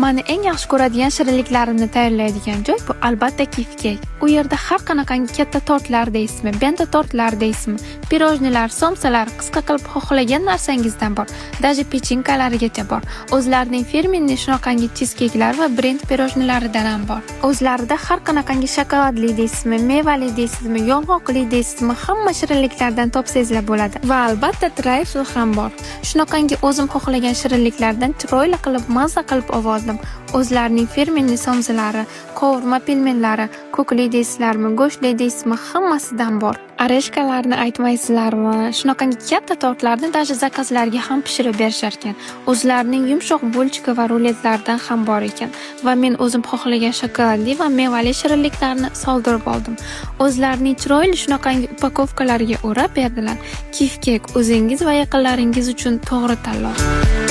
Mani eng yaxshi ko'radigan shirinliklarimni tayyorlaydigan joy bu albatta Kifkek. U yerda har qanaqangi katta tortlar deysizmi, benta tortlar deysizmi, pirojnilar, somsalar, qisqa qilib xohlagan narsangizdan bor. Даже pechinkalarigacha bor. O'zlarining firmenniy shunaqangi cheeskeyklar va brend pirojnilaridan ham bor. O'zlarida har qanaqangi shokoladli deysizmi, mevali deysizmi, yong'oqli deysizmi, hamma shirinliklardan topsangizlar bo'ladi. Va albatta trifle ham bor. Shunaqangi o'zim xohlagan shirinliklardan chiroyli qilib, mazza qilib oldim. O'zlarining firmenniy somsalari, qovurma pelmenlari, ko'kli deysizlarmi, go'shtli deysizmi, hammasidan bor. Areshkalarni aytmaysizlarmi? Shunaqangi katta tortlarni даже zakazlarga ham pishirib berishar ekan. O'zlarining yumshoq bulchka va ruletlaridan ham bor ekan. Va men o'zim xohlagan shokoladli va mevali shirinliklarni soldirib oldim. O'zlarining chiroyli shunaqangi upakovkalariga o'rab berdilar. Kifkek o'zingiz va yaqinlaringiz uchun to'g'ri tanlov.